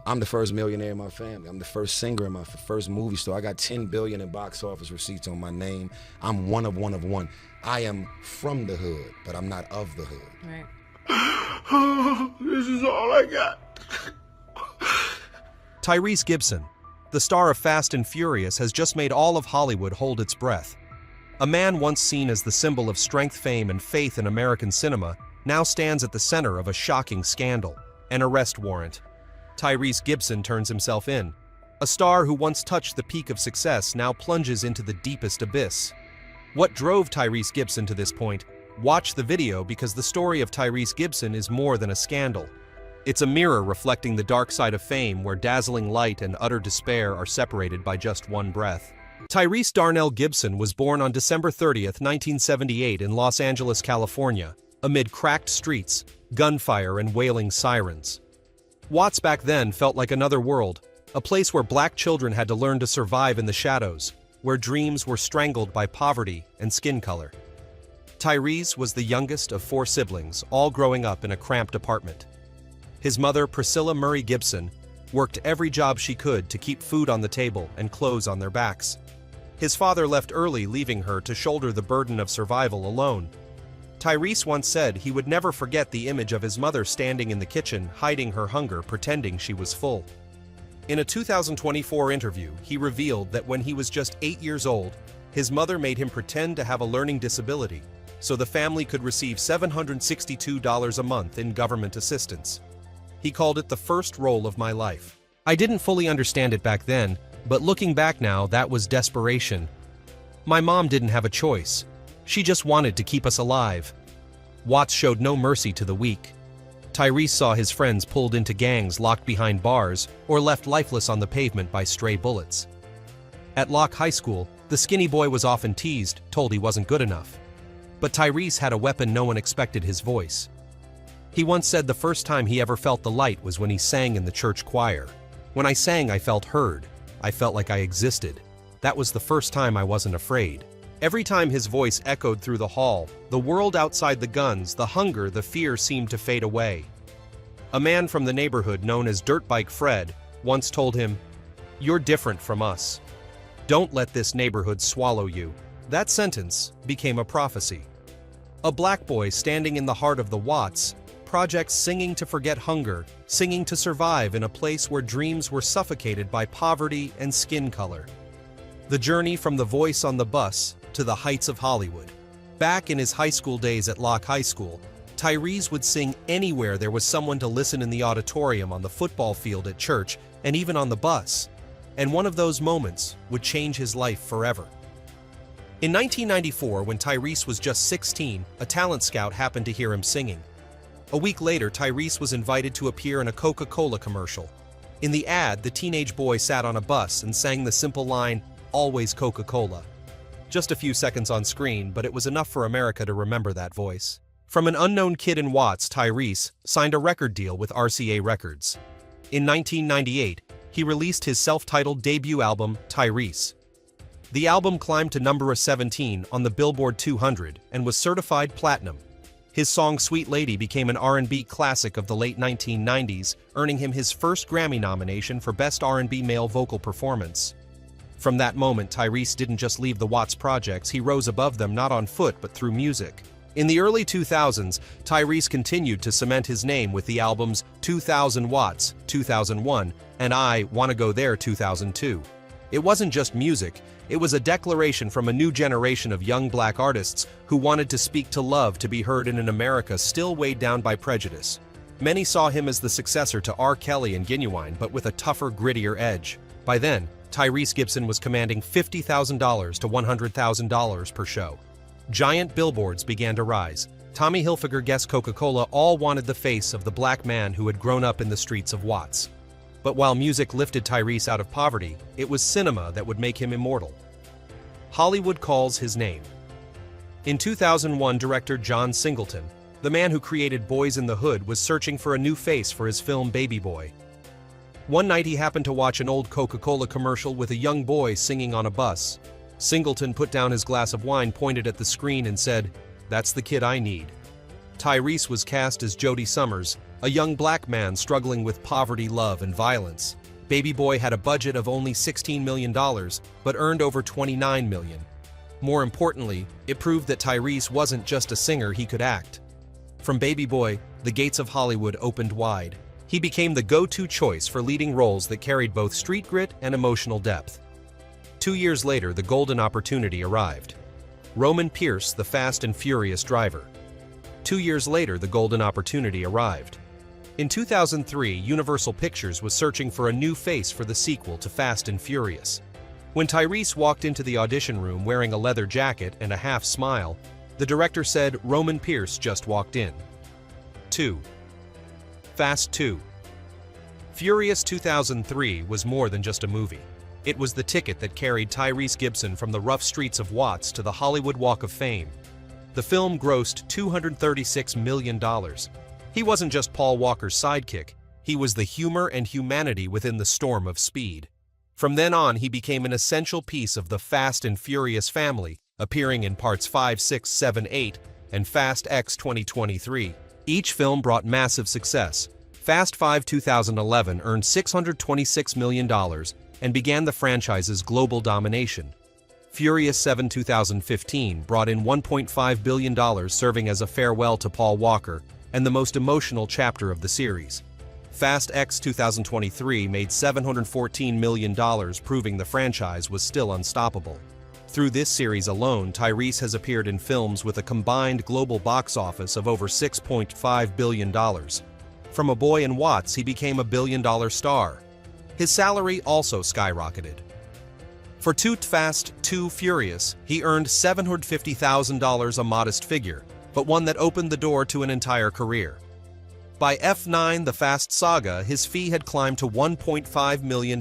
I'm the first millionaire in my family. I'm the first singer in my first movie star. I got 10 billion in box office receipts on my name. I'm one of one. I am from the hood, but I'm not of the hood. Right. This is all I got. Tyrese Gibson, the star of Fast and Furious, has just made all of Hollywood hold its breath. A man once seen as the symbol of strength, fame, and faith in American cinema now stands at the center of a shocking scandal, an arrest warrant. Tyrese Gibson turns himself in. A star who once touched the peak of success now plunges into the deepest abyss. What drove Tyrese Gibson to this point? Watch the video, because the story of Tyrese Gibson is more than a scandal. It's a mirror reflecting the dark side of fame, where dazzling light and utter despair are separated by just one breath. Tyrese Darnell Gibson was born on December 30th, 1978 in Los Angeles, California, amid cracked streets, gunfire, and wailing sirens. Watts back then felt like another world, a place where black children had to learn to survive in the shadows, where dreams were strangled by poverty and skin color. Tyrese was the youngest of 4 siblings, all growing up in a cramped apartment. His mother, Priscilla Murray Gibson, worked every job she could to keep food on the table and clothes on their backs. His father left early, leaving her to shoulder the burden of survival alone. Tyrese once said he would never forget the image of his mother standing in the kitchen, hiding her hunger, pretending she was full. In a 2024 interview, he revealed that when he was just 8 years old, his mother made him pretend to have a learning disability, so the family could receive $762 a month in government assistance. He called it the first role of my life. I didn't fully understand it back then, but looking back now, that was desperation. My mom didn't have a choice. She just wanted to keep us alive. Watts showed no mercy to the weak. Tyrese saw his friends pulled into gangs, locked behind bars, or left lifeless on the pavement by stray bullets. At Locke High School, the skinny boy was often teased, told he wasn't good enough. But Tyrese had a weapon no one expected: his voice. He once said the first time he ever felt the light was when he sang in the church choir. When I sang, I felt heard. I felt like I existed. That was the first time I wasn't afraid. Every time his voice echoed through the hall, the world outside the guns, the hunger, the fear seemed to fade away. A man from the neighborhood known as Dirt Bike Fred once told him, "You're different from us. Don't let this neighborhood swallow you." That sentence became a prophecy. A black boy standing in the heart of the Watts project, singing to forget hunger, singing to survive in a place where dreams were suffocated by poverty and skin color. The journey from the voice on the bus to the heights of Hollywood. Back in his high school days at Locke High School, Tyrese would sing anywhere there was someone to listen: in the auditorium, on the football field, at church, and even on the bus. And one of those moments would change his life forever. In 1994, when Tyrese was just 16, a talent scout happened to hear him singing. A week later, Tyrese was invited to appear in a Coca-Cola commercial. In the ad, the teenage boy sat on a bus and sang the simple line, "Always Coca-Cola." Just a few seconds on screen, but it was enough for America to remember that voice. From an unknown kid in Watts, Tyrese signed a record deal with RCA Records. In 1998, he released his self-titled debut album, Tyrese. The album climbed to number 17 on the Billboard 200 and was certified platinum. His song Sweet Lady became an R&B classic of the late 1990s, earning him his first Grammy nomination for Best R&B Male Vocal Performance. From that moment, Tyrese didn't just leave the Watts projects, he rose above them, not on foot but through music. In the early 2000s, Tyrese continued to cement his name with the albums 2000 Watts, 2001, and I Wanna Go There 2002. It wasn't just music, it was a declaration from a new generation of young black artists who wanted to speak to love, to be heard in an America still weighed down by prejudice. Many saw him as the successor to R. Kelly and Ginuwine, but with a tougher, grittier edge. By then, Tyrese Gibson was commanding $50,000 to $100,000 per show. Giant billboards began to rise. Tommy Hilfiger, Guess, Coca-Cola all wanted the face of the black man who had grown up in the streets of Watts. But while music lifted Tyrese out of poverty, it was cinema that would make him immortal. Hollywood calls his name. In 2001, director John Singleton, the man who created Boys in the Hood, was searching for a new face for his film Baby Boy. One night he happened to watch an old Coca-Cola commercial with a young boy singing on a bus. Singleton put down his glass of wine, pointed at the screen, and said, "That's the kid I need." Tyrese was cast as Jody Summers, a young black man struggling with poverty, love, and violence. Baby Boy had a budget of only $16 million, but earned over $29 million. More importantly, it proved that Tyrese wasn't just a singer, he could act. From Baby Boy, the gates of Hollywood opened wide. He became the go-to choice for leading roles that carried both street grit and emotional depth. 2 years later, the golden opportunity arrived. Roman Pierce, the Fast and Furious driver. 2 years later, the golden opportunity arrived. In 2003, Universal Pictures was searching for a new face for the sequel to Fast and Furious. When Tyrese walked into the audition room wearing a leather jacket and a half smile, the director said Roman Pierce just walked in. 2. Fast 2. Furious 2003 was more than just a movie. It was the ticket that carried Tyrese Gibson from the rough streets of Watts to the Hollywood Walk of Fame. The film grossed $236 million. He wasn't just Paul Walker's sidekick, he was the humor and humanity within the storm of speed. From then on, he became an essential piece of the Fast and Furious family, appearing in parts 5, 6, 7, 8, and Fast X 2023. Each film brought massive success. Fast 5 2011 earned $626 million and began the franchise's global domination. Furious 7 2015 brought in $1.5 billion, serving as a farewell to Paul Walker and the most emotional chapter of the series. Fast X 2023 made $714 million, proving the franchise was still unstoppable. Through this series alone, Tyrese has appeared in films with a combined global box office of over $6.5 billion. From a boy in Watts, he became a billion-dollar star. His salary also skyrocketed. For Too Fast, Too Furious, he earned $750,000, a modest figure, but one that opened the door to an entire career. By F9 The Fast Saga, his fee had climbed to $1.5 million.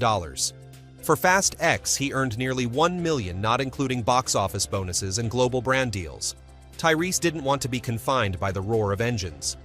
For Fast X, he earned nearly $1 million, not including box office bonuses and global brand deals. Tyrese didn't want to be confined by the roar of engines.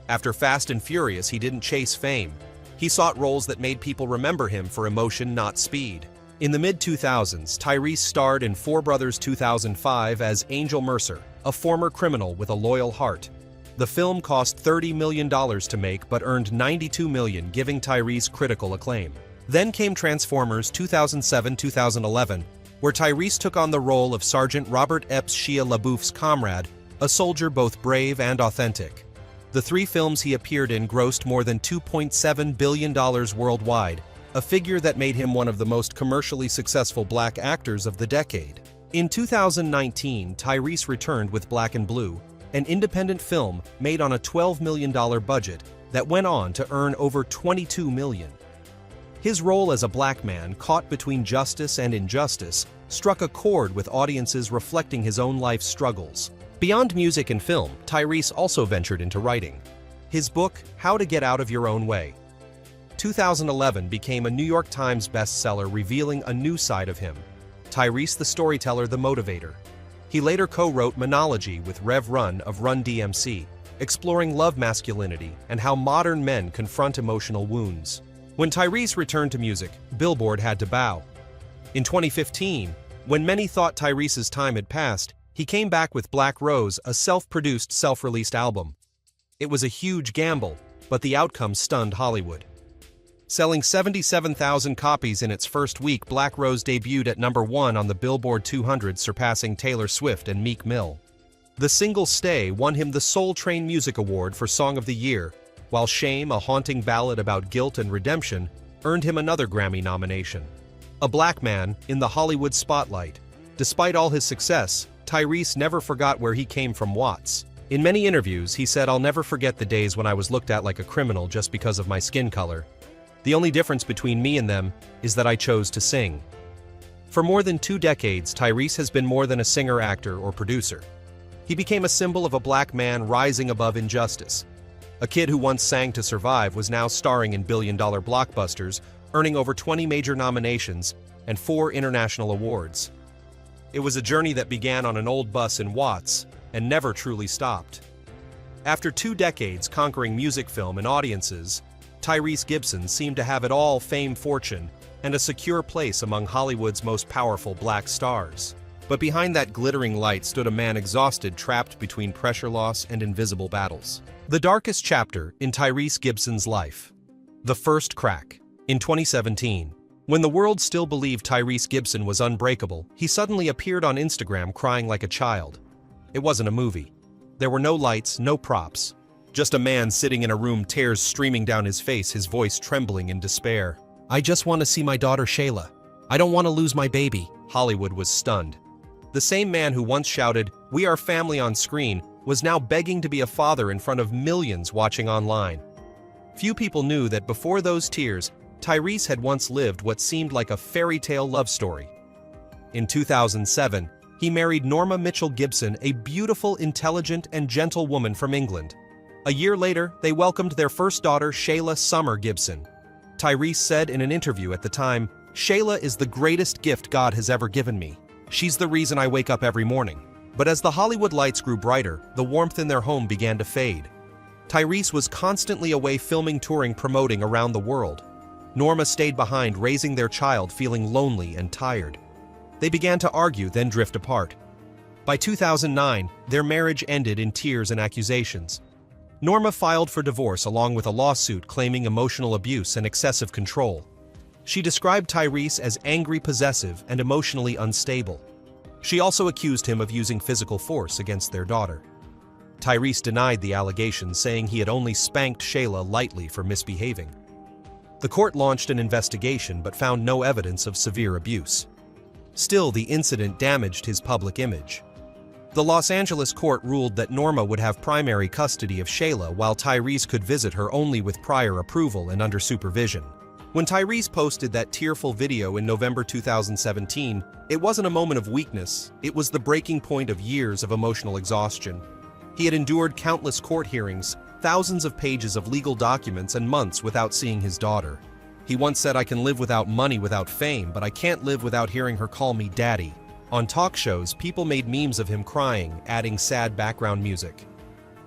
After Fast and Furious, he didn't chase fame. He sought roles that made people remember him for emotion, not speed. In the mid-2000s, Tyrese starred in Four Brothers 2005 as Angel Mercer, a former criminal with a loyal heart. The film cost $30 million to make but earned $92 million, giving Tyrese critical acclaim. Then came Transformers 2007-2011, where Tyrese took on the role of Sergeant Robert Epps Shia LaBeouf's comrade, a soldier both brave and authentic. The 3 films he appeared in grossed more than $2.7 billion worldwide, a figure that made him one of the most commercially successful black actors of the decade. In 2019, Tyrese returned with Black and Blue, an independent film made on a $12 million budget that went on to earn over $22 million. His role as a black man caught between justice and injustice struck a chord with audiences reflecting his own life's struggles. Beyond music and film, Tyrese also ventured into writing. His book, How to Get Out of Your Own Way, 2011 became a New York Times bestseller, revealing a new side of him. Tyrese the storyteller, the motivator. He later co-wrote Monology with Rev Run of Run DMC, exploring love, masculinity, and how modern men confront emotional wounds. When Tyrese returned to music, Billboard had to bow. In 2015, when many thought Tyrese's time had passed, he came back with Black Rose, a self-produced, self-released album. It was a huge gamble, but the outcome stunned Hollywood. Selling 77,000 copies in its first week, Black Rose debuted at #1 on the Billboard 200, surpassing Taylor Swift and Meek Mill. The single Stay won him the Soul Train Music Award for Song of the Year, while Shame, a haunting ballad about guilt and redemption, earned him another Grammy nomination. A black man in the Hollywood spotlight. Despite all his success, Tyrese never forgot where he came from, Watts. In many interviews, he said, "I'll never forget the days when I was looked at like a criminal just because of my skin color. The only difference between me and them is that I chose to sing." For more than 2 decades, Tyrese has been more than a singer, actor, or producer. He became a symbol of a black man rising above injustice. A kid who once sang to survive was now starring in billion-dollar blockbusters, earning over 20 major nominations and 4 international awards. It was a journey that began on an old bus in Watts and never truly stopped. After 2 decades conquering music, film, and audiences, Tyrese Gibson seemed to have it all: fame, fortune, and a secure place among Hollywood's most powerful black stars. But behind that glittering light stood a man exhausted, trapped between pressure loss and invisible battles. The darkest chapter in Tyrese Gibson's life. The first crack. In 2017, when the world still believed Tyrese Gibson was unbreakable, he suddenly appeared on Instagram crying like a child. It wasn't a movie. There were no lights, no props. Just a man sitting in a room, tears streaming down his face, his voice trembling in despair. "I just want to see my daughter Shayla. I don't want to lose my baby." Hollywood was stunned. The same man who once shouted, "We are family" on screen, was now begging to be a father in front of millions watching online. Few people knew that before those tears, Tyrese had once lived what seemed like a fairy tale love story. In 2007, he married Norma Mitchell Gibson, a beautiful, intelligent, and gentle woman from England. A year later, they welcomed their first daughter, Shayla Summer Gibson. Tyrese said in an interview at the time, "Shayla is the greatest gift God has ever given me. She's the reason I wake up every morning." But as the Hollywood lights grew brighter, the warmth in their home began to fade. Tyrese was constantly away filming, touring, promoting around the world. Norma stayed behind, raising their child, feeling lonely and tired. They began to argue, then drift apart. By 2009, their marriage ended in tears and accusations. Norma filed for divorce along with a lawsuit claiming emotional abuse and excessive control. She described Tyrese as angry, possessive, and emotionally unstable. She also accused him of using physical force against their daughter. Tyrese denied the allegations, saying he had only spanked Shayla lightly for misbehaving. The court launched an investigation but found no evidence of severe abuse. Still, the incident damaged his public image. The Los Angeles court ruled that Norma would have primary custody of Shayla while Tyrese could visit her only with prior approval and under supervision. When Tyrese posted that tearful video in November 2017, it wasn't a moment of weakness, it was the breaking point of years of emotional exhaustion. He had endured countless court hearings, thousands of pages of legal documents, and months without seeing his daughter. He once said, "I can live without money, without fame, but I can't live without hearing her call me daddy." On talk shows, people made memes of him crying, adding sad background music.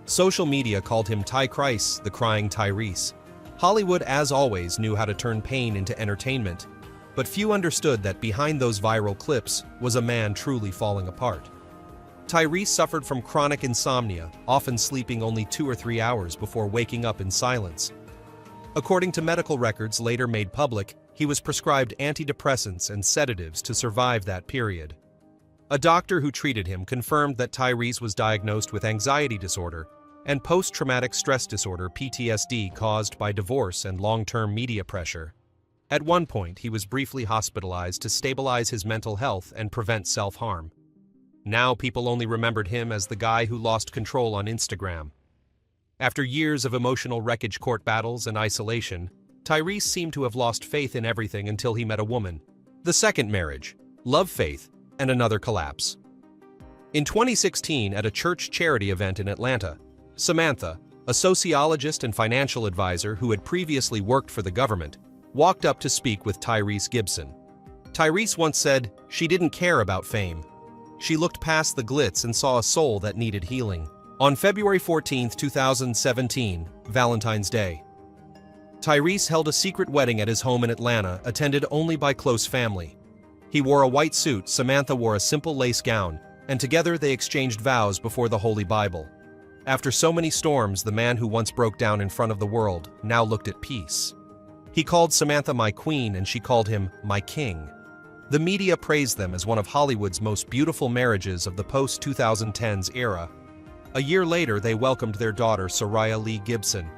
Social media called him Tyrese, the crying Tyrese. Hollywood, as always, knew how to turn pain into entertainment, but few understood that behind those viral clips was a man truly falling apart. Tyrese suffered from chronic insomnia, often sleeping only 2 or 3 hours before waking up in silence. According to medical records later made public, he was prescribed antidepressants and sedatives to survive that period. A doctor who treated him confirmed that Tyrese was diagnosed with anxiety disorder and post-traumatic stress disorder (PTSD) caused by divorce and long-term media pressure. At one point, he was briefly hospitalized to stabilize his mental health and prevent self-harm. Now people only remembered him as the guy who lost control on Instagram. After years of emotional wreckage, court battles, and isolation, Tyrese seemed to have lost faith in everything until he met a woman. The second marriage, love, faith, and another collapse. In 2016, at a church charity event in Atlanta, Samantha, a sociologist and financial advisor who had previously worked for the government, walked up to speak with Tyrese Gibson. Tyrese once said, "She didn't care about fame. She looked past the glitz and saw a soul that needed healing." On February 14, 2017, Valentine's Day, Tyrese held a secret wedding at his home in Atlanta, attended only by close family. He wore a white suit, Samantha wore a simple lace gown, and together they exchanged vows before the Holy Bible. After so many storms, the man who once broke down in front of the world now looked at peace. He called Samantha my queen, and she called him my king. The media praised them as one of Hollywood's most beautiful marriages of the post-2010s era. A year later, they welcomed their daughter, Soraya Lee Gibson.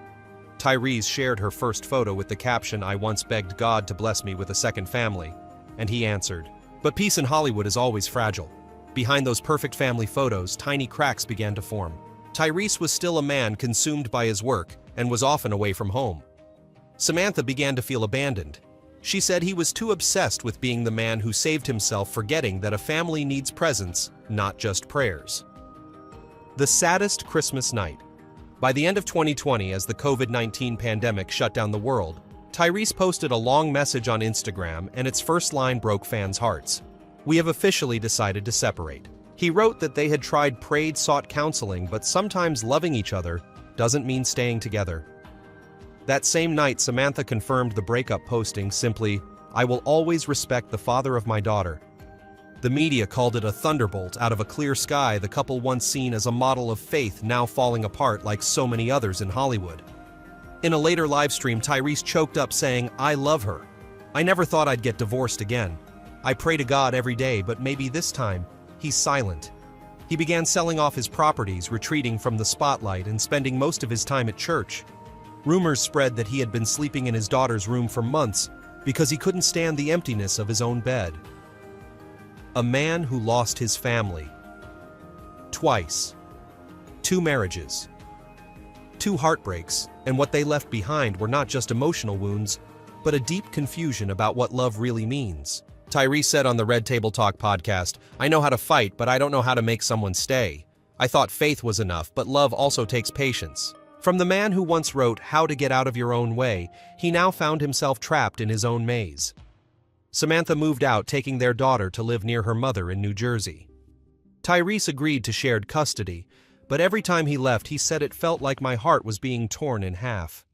Tyrese shared her first photo with the caption, "I once begged God to bless me with a second family," and he answered. But peace in Hollywood is always fragile. Behind those perfect family photos, tiny cracks began to form. Tyrese was still a man consumed by his work and was often away from home. Samantha began to feel abandoned. She said he was too obsessed with being the man who saved himself, forgetting that a family needs presence, not just prayers. The saddest Christmas night. By the end of 2020, as the COVID-19 pandemic shut down the world, Tyrese posted a long message on Instagram, and its first line broke fans' hearts. "We have officially decided to separate." He wrote that they had tried, prayed, sought counseling, but sometimes loving each other doesn't mean staying together. That same night, Samantha confirmed the breakup, posting simply, "I will always respect the father of my daughter." The media called it a thunderbolt out of a clear sky, the couple once seen as a model of faith now falling apart like so many others in Hollywood. In a later livestream, Tyrese choked up saying, "I love her. I never thought I'd get divorced again. I pray to God every day, but maybe this time, he's silent." He began selling off his properties, retreating from the spotlight and spending most of his time at church. Rumors spread that he had been sleeping in his daughter's room for months because he couldn't stand the emptiness of his own bed. A man who lost his family. Twice. 2 marriages. 2 heartbreaks, and what they left behind were not just emotional wounds, but a deep confusion about what love really means. Tyrese said on the Red Table Talk podcast, "I know how to fight, but I don't know how to make someone stay. I thought faith was enough, but love also takes patience." From the man who once wrote How to Get Out of Your Own Way, he now found himself trapped in his own maze. Samantha moved out, taking their daughter to live near her mother in New Jersey. Tyrese agreed to shared custody, but every time he left, he said it felt like my heart was being torn in half.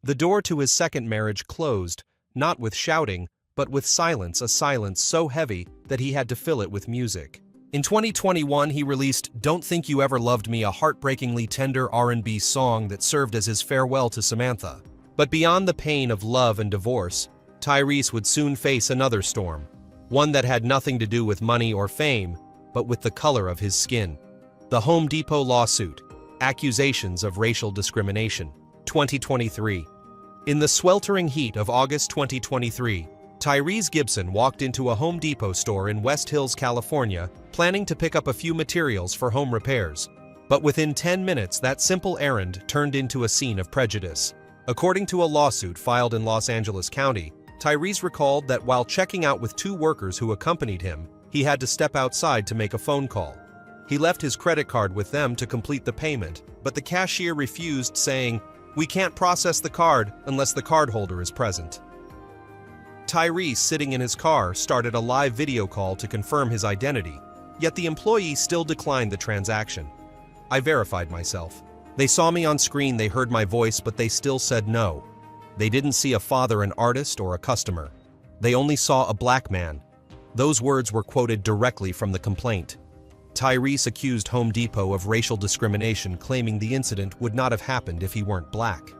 The door to his second marriage closed, not with shouting, but with silence, a silence so heavy that he had to fill it with music. In 2021, he released Don't Think You Ever Loved Me, a heartbreakingly tender R&B song that served as his farewell to Samantha. But beyond the pain of love and divorce, Tyrese would soon face another storm, one that had nothing to do with money or fame, but with the color of his skin. The Home Depot lawsuit, accusations of racial discrimination. 2023. In the sweltering heat of August 2023, Tyrese Gibson walked into a Home Depot store in West Hills, California, planning to pick up a few materials for home repairs. But within 10 minutes, that simple errand turned into a scene of prejudice. According to a lawsuit filed in Los Angeles County, Tyrese recalled that while checking out with 2 workers who accompanied him, he had to step outside to make a phone call. He left his credit card with them to complete the payment, but the cashier refused, saying, "We can't process the card unless the cardholder is present." Tyrese, sitting in his car, started a live video call to confirm his identity, yet the employee still declined the transaction. "I verified myself. They saw me on screen, they heard my voice, but they still said no. They didn't see a father, an artist, or a customer. They only saw a black man." Those words were quoted directly from the complaint. Tyrese accused Home Depot of racial discrimination, claiming the incident would not have happened if he weren't black.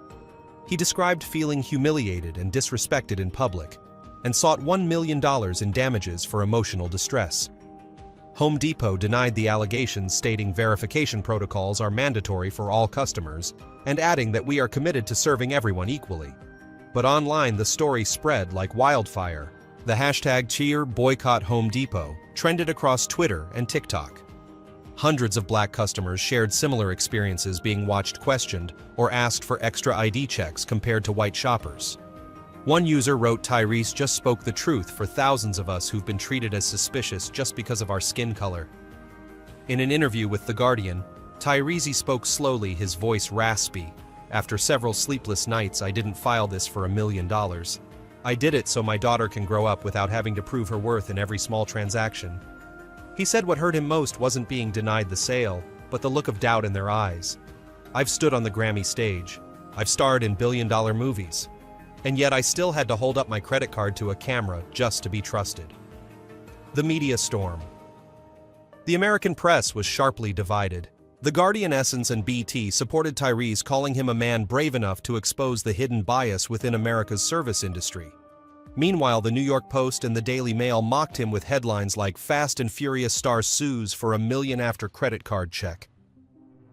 He described feeling humiliated and disrespected in public, and sought $1 million in damages for emotional distress. Home Depot denied the allegations, stating verification protocols are mandatory for all customers, and adding that we are committed to serving everyone equally. But online, the story spread like wildfire. The hashtag #CheerBoycottHomeDepot trended across Twitter and TikTok. Hundreds of black customers shared similar experiences, being watched, questioned, or asked for extra ID checks compared to white shoppers. One user wrote, "Tyrese just spoke the truth for thousands of us who've been treated as suspicious just because of our skin color." In an interview with The Guardian, Tyrese spoke slowly, his voice raspy. "After several sleepless nights, I didn't file this for $1 million. I did it so my daughter can grow up without having to prove her worth in every small transaction." He said what hurt him most wasn't being denied the sale, but the look of doubt in their eyes. "I've stood on the Grammy stage. I've starred in billion-dollar movies. And yet I still had to hold up my credit card to a camera just to be trusted." The media storm. The American press was sharply divided. The Guardian, Essence, and BT supported Tyrese, calling him a man brave enough to expose the hidden bias within America's service industry. Meanwhile, the New York Post and the Daily Mail mocked him with headlines like "Fast and Furious star sues for $1 million after credit card check."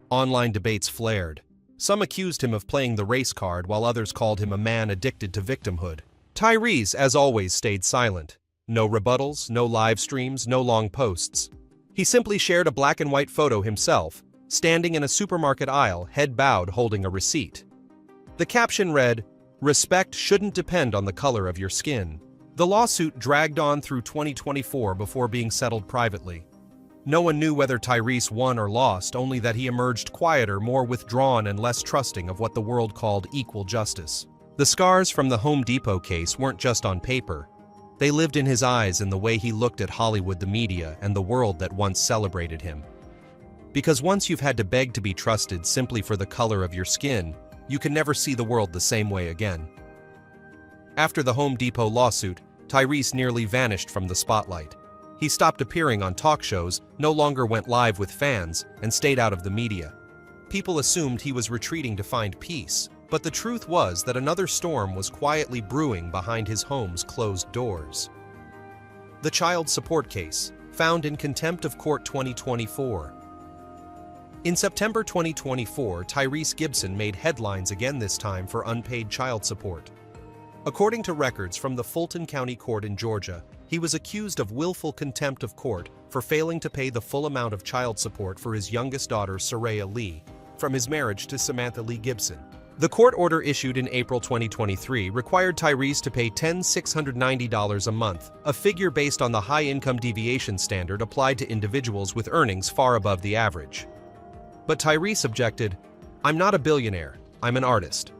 Online debates flared. Some accused him of playing the race card, while others called him a man addicted to victimhood. Tyrese, as always, stayed silent. No rebuttals, no live streams, no long posts. He simply shared a black and white photo himself, standing in a supermarket aisle, head bowed, holding a receipt. The caption read, "Respect shouldn't depend on the color of your skin." The lawsuit dragged on through 2024 before being settled privately. No one knew whether Tyrese won or lost, only that he emerged quieter, more withdrawn, and less trusting of what the world called equal justice. The scars from the Home Depot case weren't just on paper. They lived in his eyes, in the way he looked at Hollywood, the media, and the world that once celebrated him. Because once you've had to beg to be trusted simply for the color of your skin, you can never see the world the same way again. After the Home Depot lawsuit, Tyrese nearly vanished from the spotlight. He stopped appearing on talk shows, no longer went live with fans, and stayed out of the media. People assumed he was retreating to find peace, but the truth was that another storm was quietly brewing behind his home's closed doors. The child support case, found in contempt of court 2024. In September 2024, Tyrese Gibson made headlines again, this time for unpaid child support. According to records from the Fulton County Court in Georgia, he was accused of willful contempt of court for failing to pay the full amount of child support for his youngest daughter, Soraya Lee, from his marriage to Samantha Lee Gibson. The court order issued in April 2023 required Tyrese to pay $10,690 a month, a figure based on the high income deviation standard applied to individuals with earnings far above the average. But Tyrese objected, "I'm not a billionaire, I'm an artist.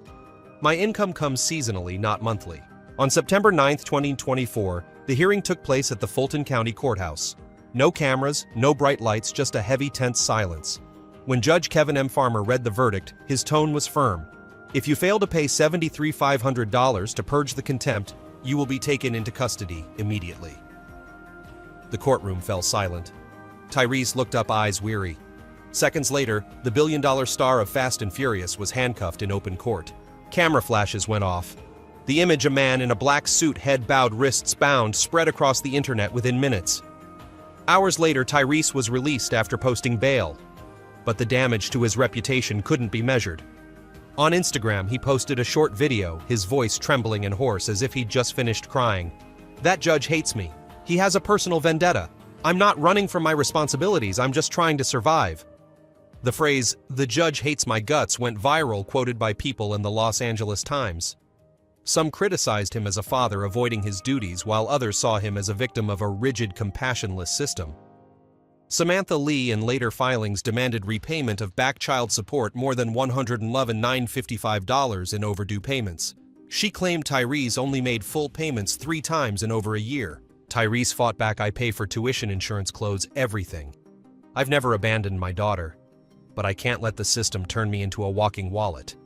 My income comes seasonally, not monthly." On September 9, 2024, the hearing took place at the Fulton County Courthouse. No cameras, no bright lights, just a heavy, tense silence. When Judge Kevin M. Farmer read the verdict, his tone was firm. "If you fail to pay $73,500 to purge the contempt, you will be taken into custody immediately." The courtroom fell silent. Tyrese looked up, eyes weary. Seconds later, the billion-dollar star of Fast and Furious was handcuffed in open court. Camera flashes went off. The image, a man in a black suit, head bowed, wrists bound, spread across the internet within minutes. Hours later, Tyrese was released after posting bail. But the damage to his reputation couldn't be measured. On Instagram, he posted a short video, his voice trembling and hoarse as if he'd just finished crying. "That judge hates me. He has a personal vendetta. I'm not running from my responsibilities, I'm just trying to survive." The phrase, "the judge hates my guts," went viral, quoted by People in the Los Angeles Times. Some criticized him as a father avoiding his duties, while others saw him as a victim of a rigid, compassionless system. Samantha Lee in later filings demanded repayment of back child support, more than $111,955 in overdue payments. She claimed Tyrese only made full payments 3 times in over a year. Tyrese fought back, "I pay for tuition, insurance, clothes, everything. I've never abandoned my daughter, but I can't let the system turn me into a walking wallet."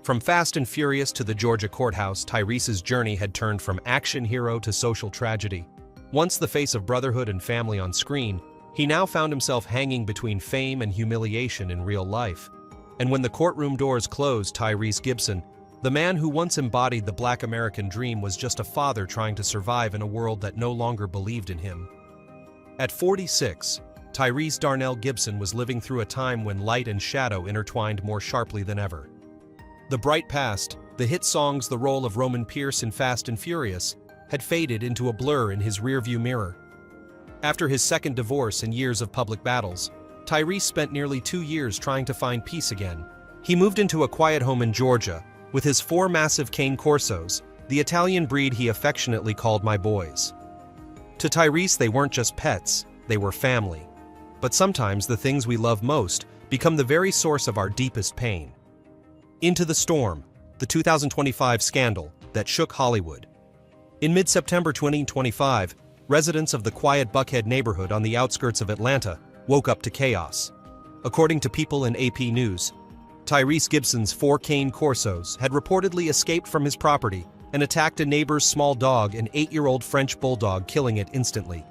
From Fast and Furious to the Georgia courthouse, Tyrese's journey had turned from action hero to social tragedy. Once the face of brotherhood and family on screen, he now found himself hanging between fame and humiliation in real life. And when the courtroom doors closed, Tyrese Gibson, the man who once embodied the Black American dream, was just a father trying to survive in a world that no longer believed in him. At 46, Tyrese Darnell Gibson was living through a time when light and shadow intertwined more sharply than ever. The bright past, the hit songs, the role of Roman Pierce in Fast and Furious, had faded into a blur in his rearview mirror. After his second divorce and years of public battles, Tyrese spent nearly 2 years trying to find peace again. He moved into a quiet home in Georgia with his 4 massive cane corsos, the Italian breed he affectionately called "my boys." To Tyrese, they weren't just pets, they were family. But sometimes the things we love most become the very source of our deepest pain. Into the Storm, the 2025 scandal that shook Hollywood. In mid-September 2025, residents of the quiet Buckhead neighborhood on the outskirts of Atlanta woke up to chaos. According to People and AP News, Tyrese Gibson's 4 cane corsos had reportedly escaped from his property and attacked a neighbor's small dog, an 8-year-old French bulldog, killing it instantly.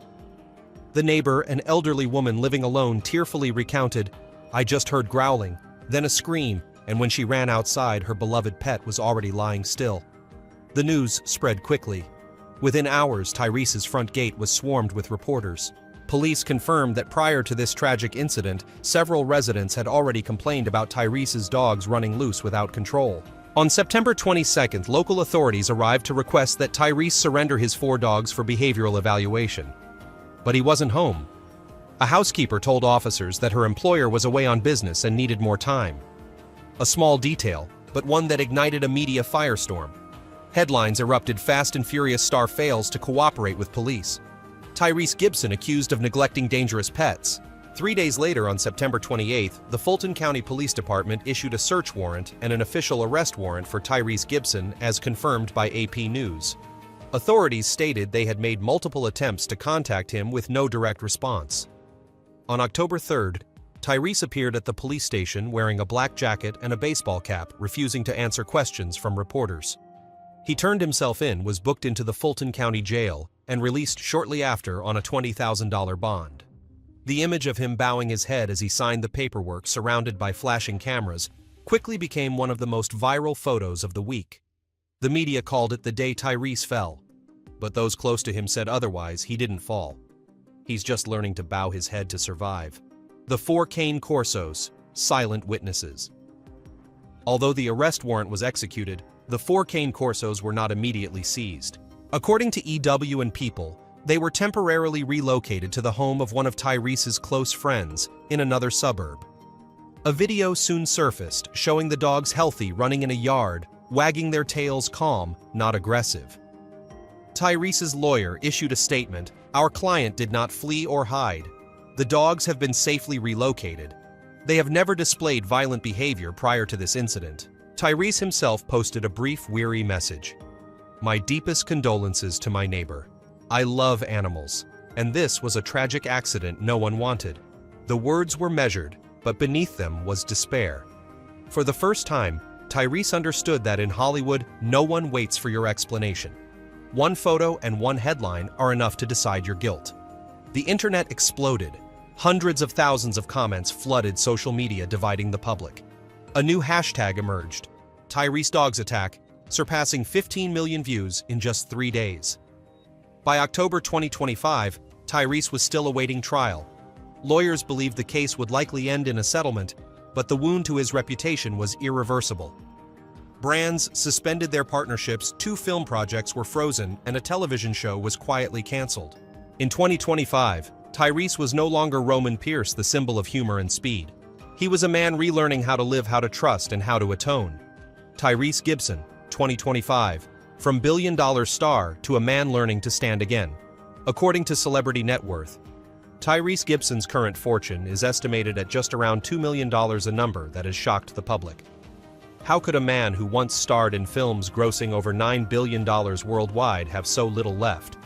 The neighbor, an elderly woman living alone, tearfully recounted, "I just heard growling, then a scream, and when she ran outside, her beloved pet was already lying still." The news spread quickly. Within hours, Tyrese's front gate was swarmed with reporters. Police confirmed that prior to this tragic incident, several residents had already complained about Tyrese's dogs running loose without control. On September 22nd, local authorities arrived to request that Tyrese surrender his 4 dogs for behavioral evaluation. But he wasn't home. A housekeeper told officers that her employer was away on business and needed more time. A small detail, but one that ignited a media firestorm. Headlines erupted: Fast and Furious star fails to cooperate with police. Tyrese Gibson accused of neglecting dangerous pets. 3 days later, on September 28th, the Fulton County Police Department issued a search warrant and an official arrest warrant for Tyrese Gibson, as confirmed by AP News. Authorities stated they had made multiple attempts to contact him with no direct response. On October 3rd, Tyrese appeared at the police station wearing a black jacket and a baseball cap, refusing to answer questions from reporters. He turned himself in, was booked into the Fulton County Jail, and released shortly after on a $20,000 bond. The image of him bowing his head as he signed the paperwork surrounded by flashing cameras quickly became one of the most viral photos of the week. The media called it the day Tyrese fell, but those close to him said otherwise. He didn't fall. He's just learning to bow his head to survive. The 4 Cane Corsos, silent witnesses. Although the arrest warrant was executed, the 4 Cane Corsos were not immediately seized. According to EW and People, they were temporarily relocated to the home of one of Tyrese's close friends in another suburb. A video soon surfaced showing the dogs healthy, running in a yard, wagging their tails, calm, not aggressive. Tyrese's lawyer issued a statement: "Our client did not flee or hide. The dogs have been safely relocated. They have never displayed violent behavior prior to this incident." Tyrese himself posted a brief, weary message. "My deepest condolences to my neighbor. I love animals, and this was a tragic accident no one wanted." The words were measured, but beneath them was despair. For the first time, Tyrese understood that in Hollywood, no one waits for your explanation. One photo and one headline are enough to decide your guilt. The internet exploded. Hundreds of thousands of comments flooded social media, dividing the public. A new hashtag emerged: Tyrese Dogs Attack, surpassing 15 million views in just 3 days. By October 2025, Tyrese was still awaiting trial. Lawyers believed the case would likely end in a settlement, but the wound to his reputation was irreversible. Brands suspended their partnerships, 2 film projects were frozen, and a television show was quietly canceled. In 2025, Tyrese was no longer Roman Pierce, the symbol of humor and speed. He was a man relearning how to live, how to trust, and how to atone. Tyrese Gibson, 2025, from billion-dollar star to a man learning to stand again. According to Celebrity Net Worth, Tyrese Gibson's current fortune is estimated at just around $2 million, a number that has shocked the public. How could a man who once starred in films grossing over $9 billion worldwide have so little left?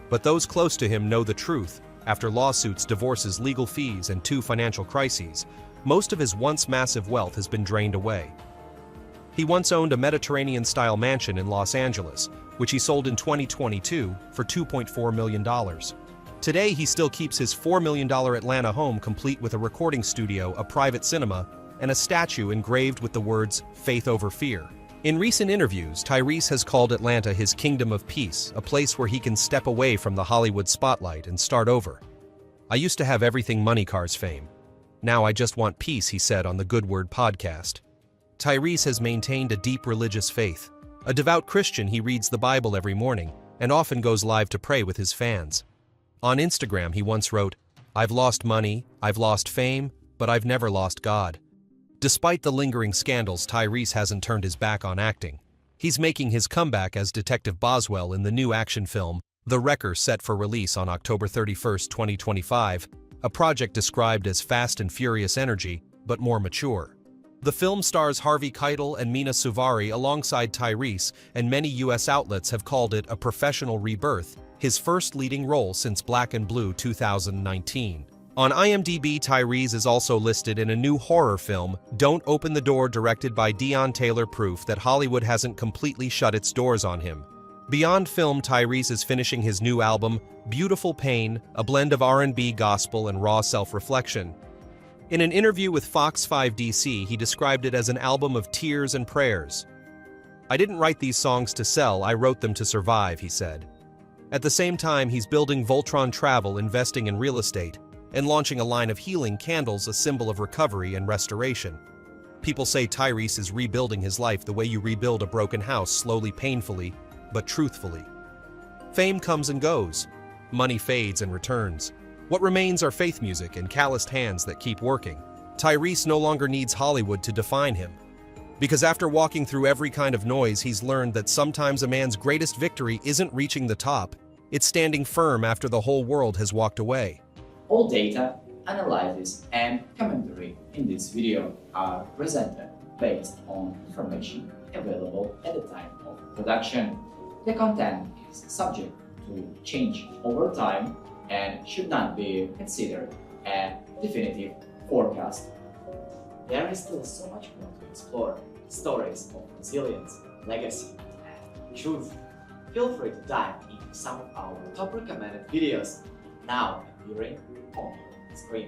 But those close to him know the truth. After lawsuits, divorces, legal fees, and 2 financial crises, most of his once massive wealth has been drained away. He once owned a Mediterranean-style mansion in Los Angeles, which he sold in 2022 for $2.4 million. Today, he still keeps his $4 million Atlanta home, complete with a recording studio, a private cinema, and a statue engraved with the words, "Faith over fear." In recent interviews, Tyrese has called Atlanta his kingdom of peace, a place where he can step away from the Hollywood spotlight and start over. "I used to have everything, money, cars, fame. Now I just want peace," he said on the Good Word podcast. Tyrese has maintained a deep religious faith. A devout Christian, he reads the Bible every morning and often goes live to pray with his fans. On Instagram, he once wrote, "I've lost money, I've lost fame, but I've never lost God." Despite the lingering scandals, Tyrese hasn't turned his back on acting. He's making his comeback as Detective Boswell in the new action film, The Wrecker, set for release on October 31, 2025, a project described as Fast and Furious energy, but more mature. The film stars Harvey Keitel and Mina Suvari alongside Tyrese, and many U.S. outlets have called it a professional rebirth, his first leading role since Black and Blue 2019. On IMDb, Tyrese is also listed in a new horror film, Don't Open the Door, directed by Dion Taylor, proof that Hollywood hasn't completely shut its doors on him. Beyond film, Tyrese is finishing his new album, Beautiful Pain, a blend of R&B, gospel, and raw self-reflection. In an interview with Fox 5 DC, he described it as an album of tears and prayers. "I didn't write these songs to sell, I wrote them to survive," he said. At the same time, he's building Voltron Travel, investing in real estate, and launching a line of healing candles, a symbol of recovery and restoration. People say Tyrese is rebuilding his life the way you rebuild a broken house, slowly, painfully, but truthfully. Fame comes and goes. Money fades and returns. What remains are faith music and calloused hands that keep working. Tyrese no longer needs Hollywood to define him. Because after walking through every kind of noise, he's learned that sometimes a man's greatest victory isn't reaching the top, it's standing firm after the whole world has walked away. All data, analysis, and commentary in this video are presented based on information available at the time of production. The content is subject to change over time and should not be considered a definitive forecast. There is still so much more to explore: stories of resilience, legacy, and truth. Feel free to dive into some of our top recommended videos now appearing on your screen.